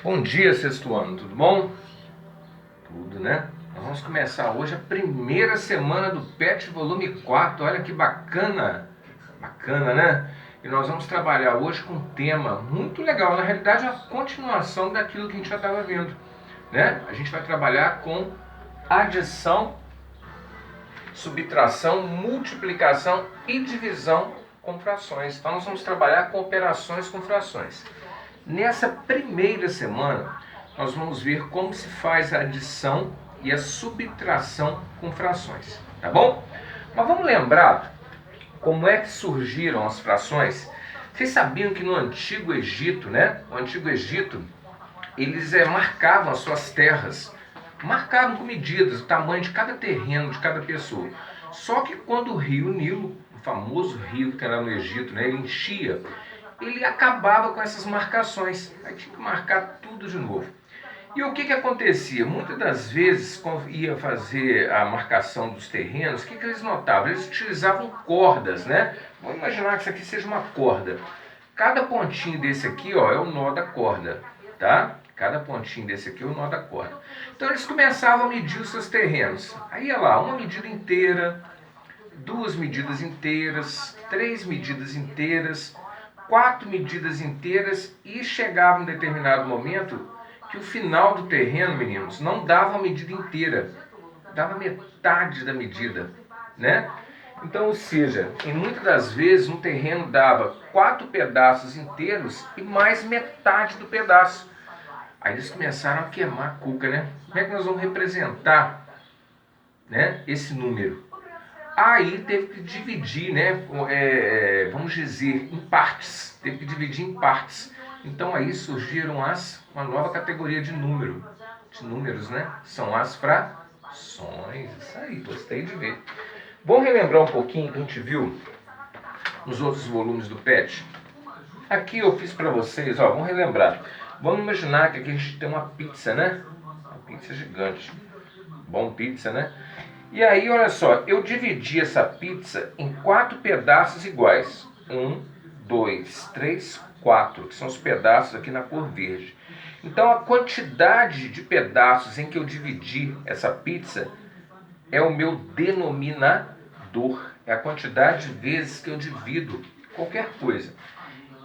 Bom dia, sexto ano, tudo bom? Tudo, né? Nós vamos começar hoje a primeira semana do PET volume 4, olha que bacana! Bacana, né? E nós vamos trabalhar hoje com um tema muito legal, na realidade é a continuação daquilo que a gente já estava vendo, né? A gente vai trabalhar com adição, subtração, multiplicação e divisão com frações. Então nós vamos trabalhar com operações com frações. Nessa primeira semana, nós vamos ver como se faz a adição e a subtração com frações, tá bom? Mas vamos lembrar como é que surgiram as frações? Vocês sabiam que no Antigo Egito, né? O Antigo Egito, eles marcavam as suas terras, marcavam com medidas, o tamanho de cada terreno, de cada pessoa. Só que quando o rio Nilo, o famoso rio que tem lá no Egito, né, ele enchia, ele acabava com essas marcações. Aí tinha que marcar tudo de novo. E o que acontecia? Muitas das vezes, quando ia fazer a marcação dos terrenos, o que eles notavam? Eles utilizavam cordas, né? Vamos imaginar que isso aqui seja uma corda. Cada pontinho desse aqui, ó, é o nó da corda, tá? Cada pontinho desse aqui é o nó da corda. Então eles começavam a medir os seus terrenos. Aí ia lá, uma medida inteira, duas medidas inteiras, três medidas inteiras, quatro medidas inteiras e chegava em determinado momento que o final do terreno, meninos, não dava a medida inteira, dava metade da medida, né? Então, ou seja, em muitas das vezes um terreno dava 4 pedaços inteiros e mais metade do pedaço. Aí eles começaram a queimar a cuca, né? Como é que nós vamos representar, né, esse número? Aí teve que dividir, né, vamos dizer, em partes. Teve que dividir em partes. Então aí surgiram uma nova categoria de números, né? São as frações. Isso aí, gostei de ver. Vamos relembrar um pouquinho que a gente viu nos outros volumes do PET? Aqui eu fiz para vocês, ó, vamos relembrar. Vamos imaginar que aqui a gente tem uma pizza, né? Uma pizza gigante. Bom pizza, né? E aí, olha só, eu dividi essa pizza em 4 pedaços iguais. 1, 2, 3, 4, que são os pedaços aqui na cor verde. Então, a quantidade de pedaços em que eu dividi essa pizza é o meu denominador. É a quantidade de vezes que eu divido qualquer coisa.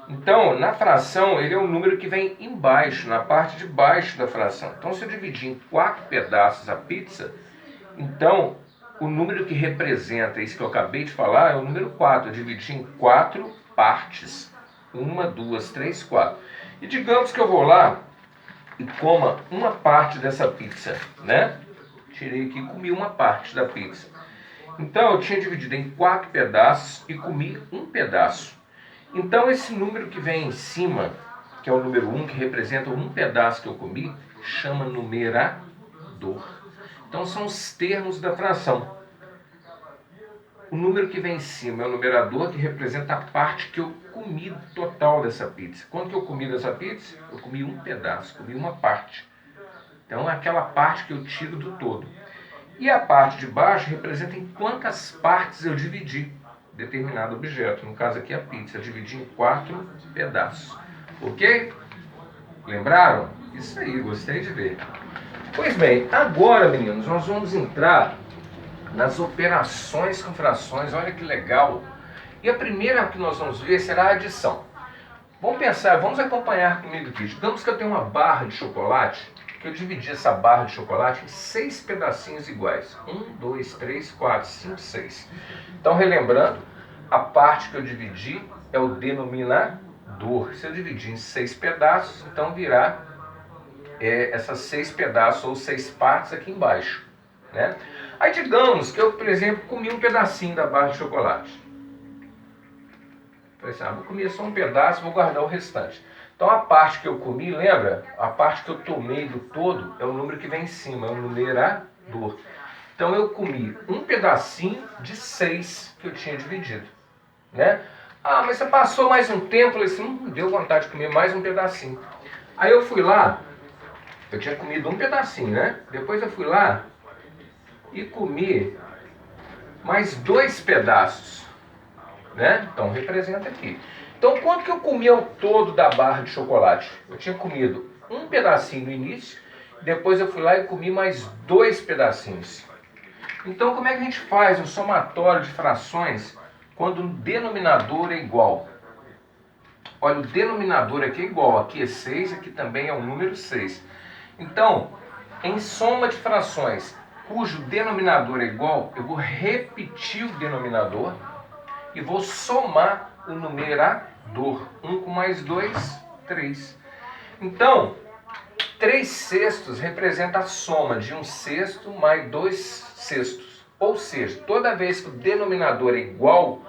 Então, na fração, ele é um número que vem embaixo, na parte de baixo da fração. Então, se eu dividir em 4 pedaços a pizza, então, o número que representa isso que eu acabei de falar é o número 4. Eu dividi em 4 partes. 1, 2, 3, 4. E digamos que eu vou lá e coma uma parte dessa pizza, né? Tirei aqui e comi uma parte da pizza. Então, eu tinha dividido em 4 pedaços e comi um pedaço. Então, esse número que vem em cima, que é o número 1, que representa um pedaço que eu comi, chama numerador. Então são os termos da fração. O número que vem em cima é o numerador, que representa a parte que eu comi total dessa pizza. Quanto que eu comi dessa pizza? Eu comi um pedaço, comi uma parte. Então é aquela parte que eu tiro do todo. E a parte de baixo representa em quantas partes eu dividi determinado objeto. No caso aqui a pizza, eu dividi em 4 pedaços. Ok? Lembraram? Isso aí, gostei de ver. Pois bem, agora, meninos, nós vamos entrar nas operações com frações. Olha que legal. E a primeira que nós vamos ver será a adição. Vamos pensar, vamos acompanhar comigo aqui. Digamos que eu tenho uma barra de chocolate, que eu dividi essa barra de chocolate em 6 pedacinhos iguais. 1, 2, 3, 4, 5, 6. Então, relembrando, a parte que eu dividi é o denominador. Se eu dividir em 6 pedaços, então virá essas 6 pedaços ou 6 partes aqui embaixo, né? Aí digamos que eu, por exemplo, comi um pedacinho da barra de chocolate. Falei assim, vou comer só um pedaço, vou guardar o restante. Então a parte que eu comi, lembra? A parte que eu tomei do todo é o número que vem em cima, é o numerador. Então eu comi um pedacinho de 6 que eu tinha dividido, né? Mas você passou mais um tempo, falei assim, não deu vontade de comer mais um pedacinho. Aí eu fui lá, eu tinha comido um pedacinho, né? Depois eu fui lá e comi mais 2 pedaços, né? Então representa aqui. Então quanto que eu comi ao todo da barra de chocolate? Eu tinha comido um pedacinho no início, depois eu fui lá e comi mais 2 pedacinhos. Então, como é que a gente faz um somatório de frações quando o denominador é igual? Olha, o denominador aqui é igual, aqui é 6, aqui também é o número 6. Então, em soma de frações cujo denominador é igual, eu vou repetir o denominador e vou somar o numerador. 1 com mais 2, 3. Então, 3 sextos representa a soma de 1 sexto mais 2 sextos. Ou seja, toda vez que o denominador é igual,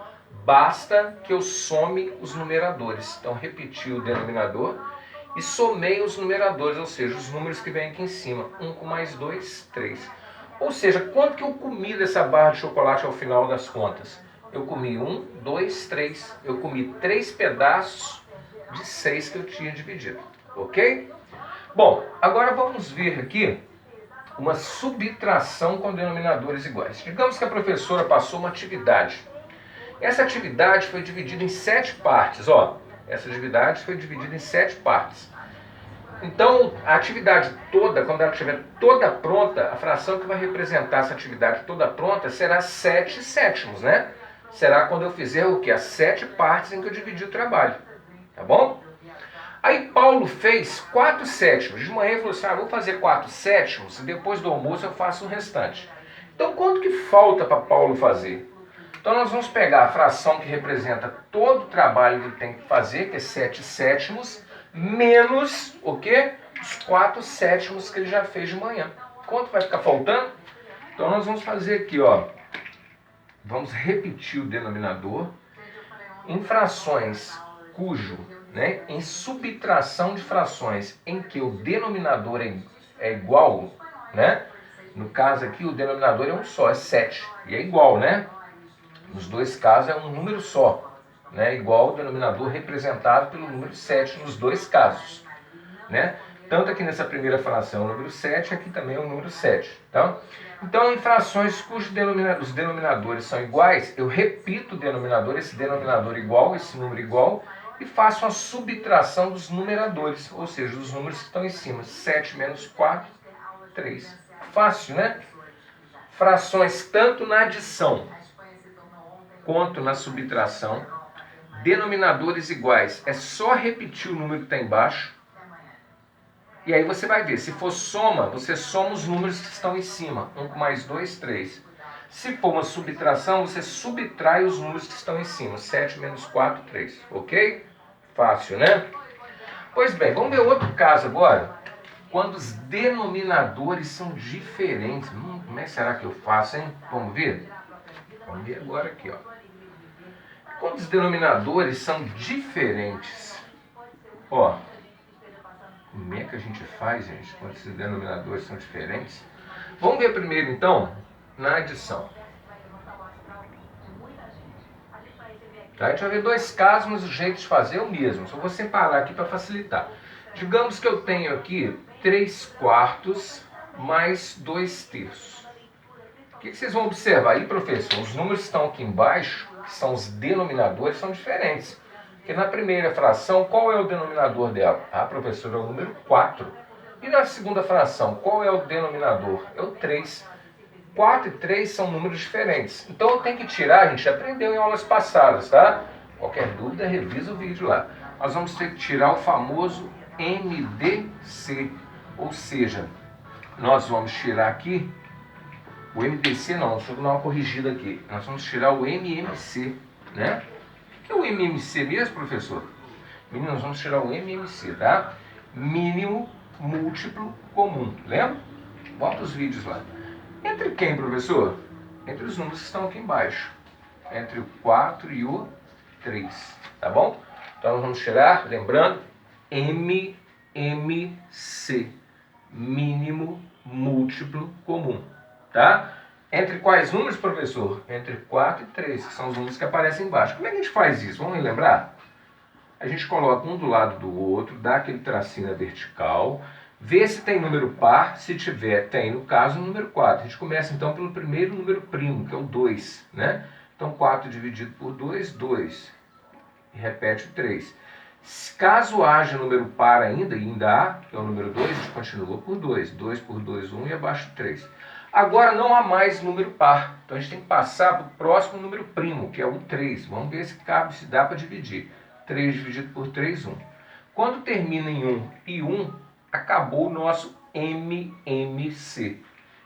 basta que eu some os numeradores. Então, repeti o denominador e somei os numeradores, ou seja, os números que vêm aqui em cima. 1 com mais 2, 3. Ou seja, quanto que eu comi dessa barra de chocolate ao final das contas? Eu comi 1, 2, 3. Eu comi 3 pedaços de 6 que eu tinha dividido. Ok? Bom, agora vamos ver aqui uma subtração com denominadores iguais. Digamos que a professora passou uma atividade. Essa atividade foi dividida em 7 partes. Essa atividade foi dividida em 7 partes. Então, a atividade toda, quando ela estiver toda pronta, a fração que vai representar essa atividade toda pronta será 7 sétimos, né? Será quando eu fizer o quê? As 7 partes em que eu dividi o trabalho. Tá bom? Aí Paulo fez 4 sétimos. De manhã ele falou assim, vou fazer 4 sétimos e depois do almoço eu faço o restante. Então, quanto que falta para Paulo fazer? Então, nós vamos pegar a fração que representa todo o trabalho que ele tem que fazer, que é 7 sétimos, menos o quê? Os 4 sétimos que ele já fez de manhã. Quanto vai ficar faltando? Então, nós vamos fazer aqui, vamos repetir o denominador em frações cujo, em subtração de frações em que o denominador é igual, no caso aqui o denominador é um só, é 7, e é igual, nos dois casos é um número só, igual ao denominador representado pelo número 7 nos dois casos, Tanto aqui nessa primeira fração é o número 7, aqui também é o número 7, tá? Então, em frações cujos os denominadores são iguais, eu repito o denominador, esse denominador igual, esse número igual, e faço a subtração dos numeradores, ou seja, dos números que estão em cima. 7 menos 4, 3. Fácil, Frações tanto na adição quanto na subtração, denominadores iguais. É só repetir o número que está embaixo. E aí você vai ver, se for soma, você soma os números que estão em cima. 1 com mais 2, 3. Se for uma subtração, você subtrai os números que estão em cima. 7 menos 4, 3. Ok? Fácil, Pois bem, vamos ver outro caso agora. Quando os denominadores são diferentes. Como é que será que eu faço, hein? Vamos ver? Vamos ver agora aqui, Quando os denominadores são diferentes. Como é que a gente faz, gente, quando esses denominadores são diferentes? Vamos ver primeiro, então, na adição. A gente vai ver 2 casos, mas o jeito de fazer é o mesmo. Só vou separar aqui para facilitar. Digamos que eu tenho aqui 3 quartos mais 2 terços. O que vocês vão observar aí, professor? Os números que estão aqui embaixo, que são os denominadores, são diferentes. Porque na primeira fração, qual é o denominador dela? Professor, é o número 4. E na segunda fração, qual é o denominador? É o 3. 4 e 3 são números diferentes. Então eu tenho que tirar, a gente já aprendeu em aulas passadas, tá? Qualquer dúvida, revisa o vídeo lá. Nós vamos ter que tirar o famoso MDC. Ou seja, nós vamos tirar aqui, o MDC não, deixa eu dar uma corrigida aqui. Nós vamos tirar o MMC, O que é o MMC mesmo, professor? Meninos, nós vamos tirar o MMC, tá? Mínimo múltiplo comum, lembra? Bota os vídeos lá. Entre quem, professor? Entre os números que estão aqui embaixo. Entre o 4 e o 3, tá bom? Então nós vamos tirar, lembrando, MMC, mínimo múltiplo comum, tá? Entre quais números, professor? Entre 4 e 3, que são os números que aparecem embaixo. Como é que a gente faz isso? Vamos relembrar? A gente coloca um do lado do outro, dá aquele tracinho na vertical, vê se tem número par, se tiver, tem, no caso, o número 4. A gente começa então pelo primeiro número primo, que é o 2, Então 4 dividido por 2, 2. E repete o 3. Caso haja número par ainda, e ainda há, que é o número 2, a gente continua por 2. 2 por 2, 1 e abaixo 3. Agora não há mais número par, então a gente tem que passar para o próximo número primo, que é o 3. Vamos ver se cabe, se dá para dividir. 3 dividido por 3, 1. Quando termina em 1 e 1, acabou o nosso MMC.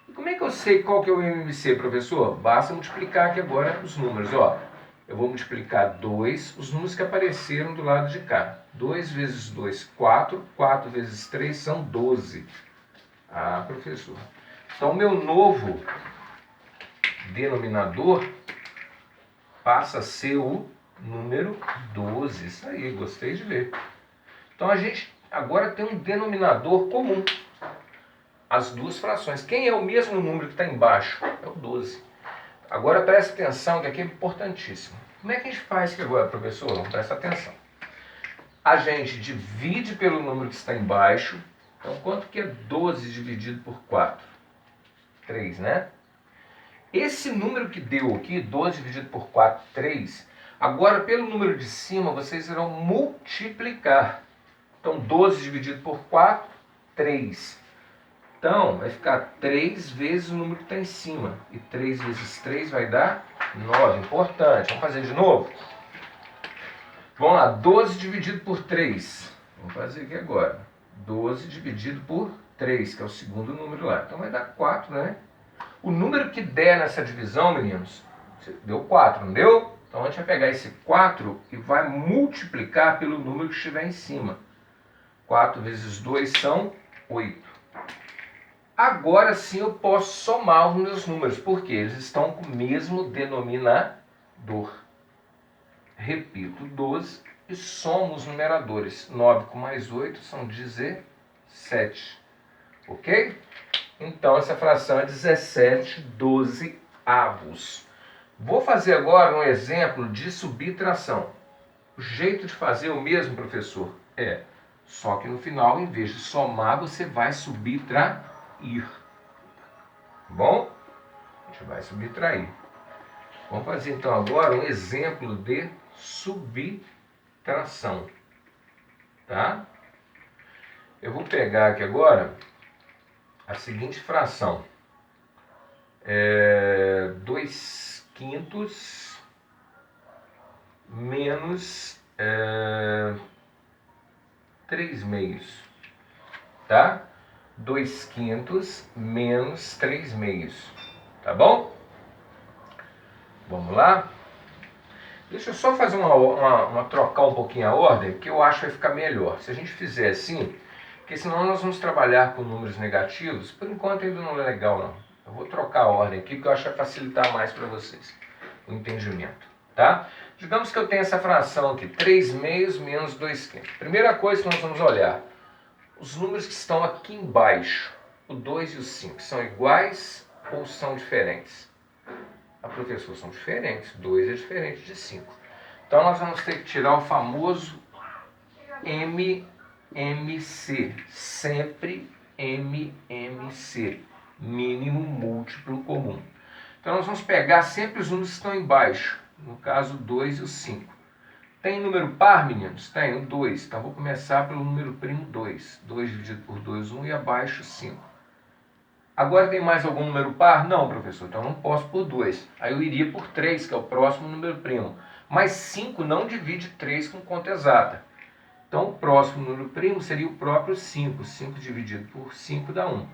E como é que eu sei qual que é o MMC, professor? Basta multiplicar aqui agora os números. Ó, eu vou multiplicar 2, os números que apareceram do lado de cá. 2 vezes 2, 4. 4 vezes 3 são 12. Ah, professor. Então, o meu novo denominador passa a ser o número 12. Isso aí, gostei de ver. Então, a gente agora tem um denominador comum. As duas frações. Quem é o mesmo número que está embaixo? É o 12. Agora, presta atenção, que aqui é importantíssimo. Como é que a gente faz aqui agora, professor? Presta atenção. A gente divide pelo número que está embaixo. Então, quanto que é 12 dividido por 4? 3, né? Esse número que deu aqui, 12 dividido por 4, 3, agora pelo número de cima vocês irão multiplicar. Então 12 dividido por 4, 3. Então vai ficar 3 vezes o número que está em cima. E 3 vezes 3 vai dar 9. Importante. Vamos fazer de novo? Vamos lá, 12 dividido por 3. Vamos fazer aqui agora. 12 dividido por 3, que é o segundo número lá. Então vai dar 4, né? O número que der nessa divisão, meninos, deu 4, não deu? Então a gente vai pegar esse 4 e vai multiplicar pelo número que estiver em cima. 4 vezes 2 são 8. Agora sim eu posso somar os meus números, porque eles estão com o mesmo denominador. Repito, 12 e somo os numeradores. 9 com mais 8 são 17. Ok? Então, essa fração é 17/12. Vou fazer agora um exemplo de subtração. O jeito de fazer é o mesmo, professor? É, só que no final, em vez de somar, você vai subtrair. Bom? A gente vai subtrair. Vamos fazer então agora um exemplo de subtração. Tá? Eu vou pegar aqui agora a seguinte fração. 2 quintos menos 3 meios. Tá? 2 quintos menos 3 meios. Tá bom? Vamos lá? Deixa eu só fazer trocar um pouquinho a ordem, que eu acho que vai ficar melhor. Se a gente fizer assim, porque senão nós vamos trabalhar com números negativos. Por enquanto ainda não é legal, não. Eu vou trocar a ordem aqui, que eu acho que vai facilitar mais para vocês o entendimento. Tá? Digamos que eu tenho essa fração aqui, 3 meios menos 2 quintos. Primeira coisa que nós vamos olhar, os números que estão aqui embaixo, o 2 e o 5, são iguais ou são diferentes? A professor, são diferentes. 2 é diferente de 5. Então nós vamos ter que tirar o famoso MMC. Sempre MMC. Mínimo múltiplo comum. Então nós vamos pegar sempre os números que estão embaixo. No caso, 2 e o 5. Tem número par, meninos? Tem, o 2. Então vou começar pelo número primo 2. 2 dividido por 2, 1 e abaixo 5. Agora tem mais algum número par? Não, professor, então eu não posso por 2. Aí eu iria por 3, que é o próximo número primo. Mas 5 não divide 3 com conta exata. Então o próximo número primo seria o próprio 5. 5 dividido por 5 dá 1.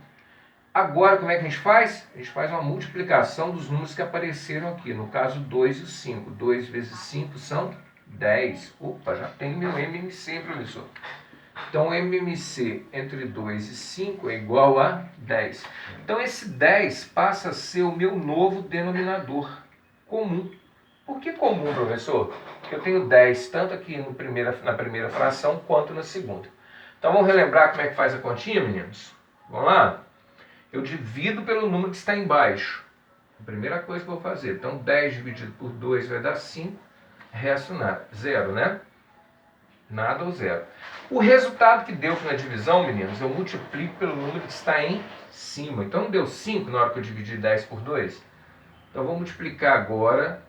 Agora como é que a gente faz? A gente faz uma multiplicação dos números que apareceram aqui. No caso, 2 e o 5. 2 vezes 5 são 10. Opa, já tem meu MMC, professor. Então, o MMC entre 2 e 5 é igual a 10. Então, esse 10 passa a ser o meu novo denominador comum. Por que comum, professor? Porque eu tenho 10 tanto aqui na primeira fração quanto na segunda. Então, vamos relembrar como é que faz a continha, meninos? Vamos lá? Eu divido pelo número que está embaixo. A primeira coisa que eu vou fazer. Então, 10 dividido por 2 vai dar 5. Resto nada. 0, né? Nada ou zero. O resultado que deu na divisão, meninos, eu multiplico pelo número que está em cima. Então não deu 5 na hora que eu dividi 10 por 2? Então eu vou multiplicar agora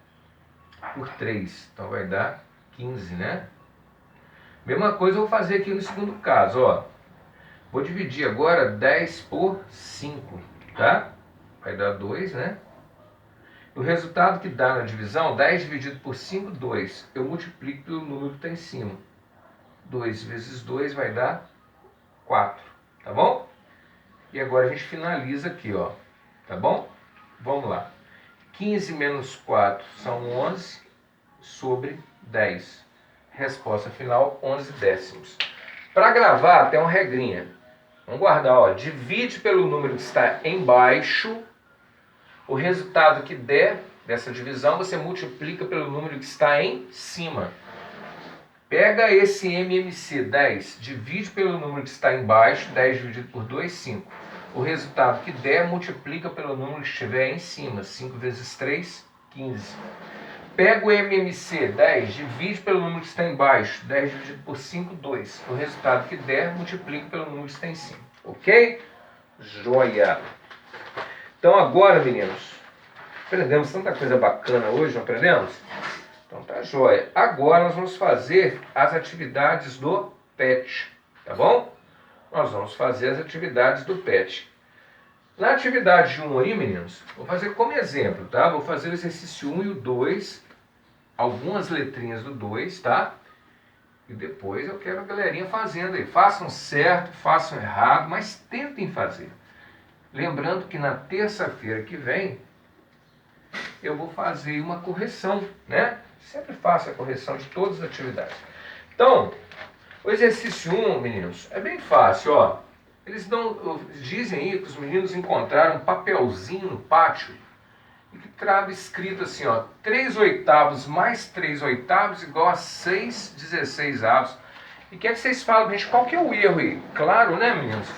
por 3. Então vai dar 15, né? Mesma coisa eu vou fazer aqui no segundo caso, ó. Vou dividir agora 10 por 5, tá? Vai dar 2, né? O resultado que dá na divisão, 10 dividido por 5, 2. Eu multiplico pelo número que está em cima. 2 vezes 2 vai dar 4, tá bom? E agora a gente finaliza aqui, ó. Tá bom? Vamos lá. 15 menos 4 são 11 sobre 10. Resposta final, 11 décimos. Para gravar, tem uma regrinha. Vamos guardar, ó. Divide pelo número que está embaixo. O resultado que der dessa divisão, você multiplica pelo número que está em cima. Pega esse MMC, 10, divide pelo número que está embaixo, 10 dividido por 2, 5. O resultado que der, multiplica pelo número que estiver em cima, 5 vezes 3, 15. Pega o MMC, 10, divide pelo número que está embaixo, 10 dividido por 5, 2. O resultado que der, multiplica pelo número que está em cima. Ok? Joia! Então agora, meninos, aprendemos tanta coisa bacana hoje, não aprendemos? Então tá joia. Agora nós vamos fazer as atividades do PET, tá bom? Nós vamos fazer as atividades do PET. Na atividade 1 aí, meninos, vou fazer como exemplo, tá? Vou fazer o exercício 1 e o 2, algumas letrinhas do 2, tá? E depois eu quero a galerinha fazendo aí. Façam certo, façam errado, mas tentem fazer. Lembrando que na terça-feira que vem eu vou fazer uma correção, né? Sempre faço a correção de todas as atividades. Então, o exercício 1, meninos, é bem fácil, ó. Eles dizem aí que os meninos encontraram um papelzinho no pátio e que trava escrito assim, ó, 3/8 mais 3/8 igual a 6/16. E quer que vocês falem pra gente qual que é o erro aí? Claro, né, meninos?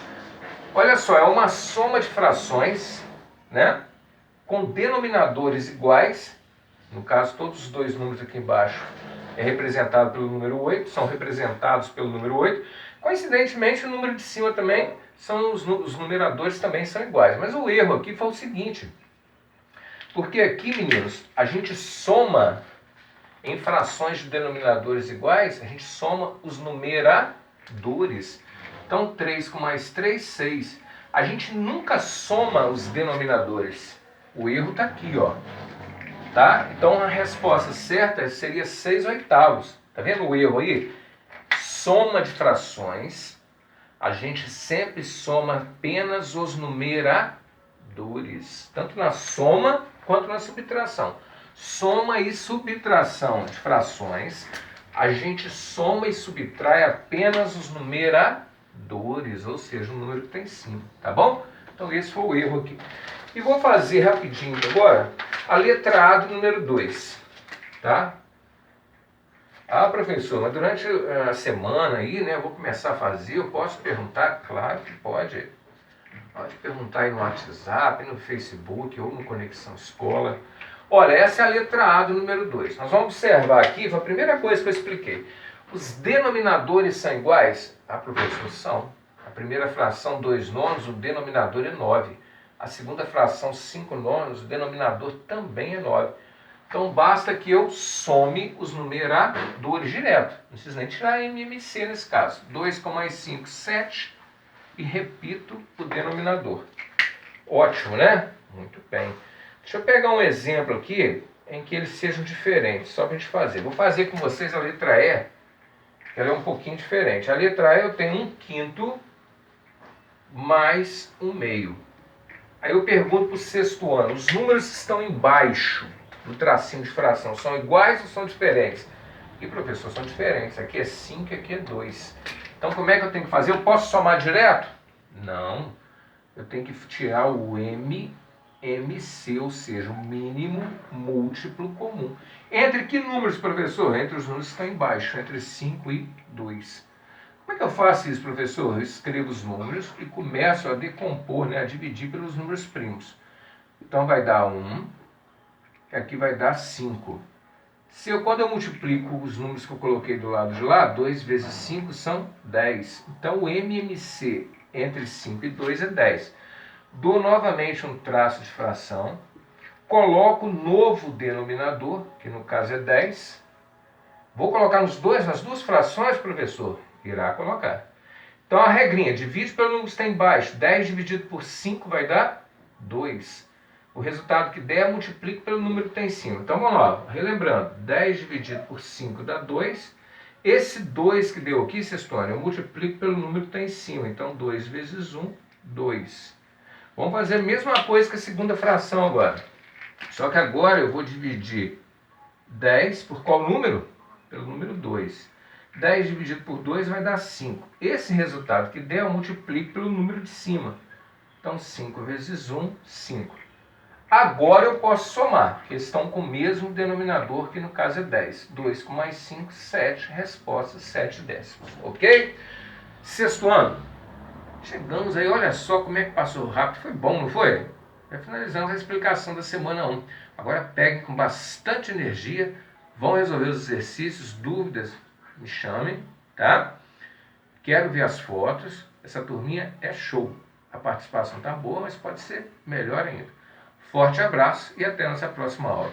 Olha só, é uma soma de frações, né? Com denominadores iguais. No caso, todos os dois números aqui embaixo é representado pelo número 8, são representados pelo número 8. Coincidentemente, o número de cima também, os numeradores também são iguais. Mas o erro aqui foi o seguinte, porque aqui, meninos, a gente soma em frações de denominadores iguais, a gente soma os numeradores. Então, 3 com mais 3, 6. A gente nunca soma os denominadores. O erro está aqui, ó. Tá? Então a resposta certa seria 6/8. Tá vendo o erro aí? Soma de frações. A gente sempre soma apenas os numeradores. Tanto na soma quanto na subtração. Soma e subtração de frações. A gente soma e subtrai apenas os numeradores. Ou seja, o número que tem em cima. Tá bom? Então esse foi o erro aqui. E vou fazer rapidinho agora a letra A do número 2, tá? Ah, professor, mas durante a semana aí, né, eu vou começar a fazer, eu posso perguntar? Claro que pode. Pode perguntar aí no WhatsApp, no Facebook ou no Conexão Escola. Olha, essa é a letra A do número 2. Nós vamos observar aqui, foi a primeira coisa que eu expliquei. Os denominadores são iguais? Ah, professor, são. A primeira fração, 2/9, o denominador é 9. A segunda fração, 5/9, o denominador também é 9. Então basta que eu some os numeradores direto. Não preciso nem tirar MMC nesse caso. 2 com mais 5, 7. E repito o denominador. Ótimo, né? Muito bem. Deixa eu pegar um exemplo aqui em que eles sejam diferentes, só para a gente fazer. Vou fazer com vocês a letra E, que ela é um pouquinho diferente. A letra E eu tenho 1/5 mais 1/2. Aí eu pergunto para o sexto ano, os números que estão embaixo do tracinho de fração são iguais ou são diferentes? E professor, são diferentes. Aqui é 5 e aqui é 2. Então como é que eu tenho que fazer? Eu posso somar direto? Não. Eu tenho que tirar o MMC, ou seja, o mínimo múltiplo comum. Entre que números, professor? Entre os números que estão embaixo, entre 5 e 2. Como é que eu faço isso, professor? Eu escrevo os números e começo a decompor, né, a dividir pelos números primos. Então vai dar 1, e aqui vai dar 5. Quando eu multiplico os números que eu coloquei do lado de lá, 2 vezes 5 são 10. Então o MMC entre 5 e 2 é 10. Dou novamente um traço de fração, coloco o novo denominador, que no caso é 10, Vou colocar nas duas frações, professor? Irá colocar. Então a regrinha, divide pelo número que está embaixo. 10 dividido por 5 vai dar 2. O resultado que der, multiplique pelo número que está em cima. Então vamos lá, relembrando, 10 dividido por 5 dá 2. Esse 2 que deu aqui, sextônio, eu multiplico pelo número que está em cima. Então 2 vezes 1, 2. Vamos fazer a mesma coisa que a segunda fração agora. Só que agora eu vou dividir 10 por qual número? Pelo número 2. 10 dividido por 2 vai dar 5. Esse resultado que der, eu multiplico pelo número de cima. Então 5 vezes 1, 5. Agora eu posso somar, porque estão com o mesmo denominador, que no caso é 10. 2 com mais 5, 7. Resposta, 7 décimos. Ok? Sexto ano. Chegamos aí, olha só como é que passou rápido. Foi bom, não foi? Já finalizamos a explicação da semana 1. Agora peguem com bastante energia, vão resolver os exercícios, dúvidas, me chamem, tá? Quero ver as fotos. Essa turminha é show. A participação tá boa, mas pode ser melhor ainda. Forte abraço e até nossa próxima aula.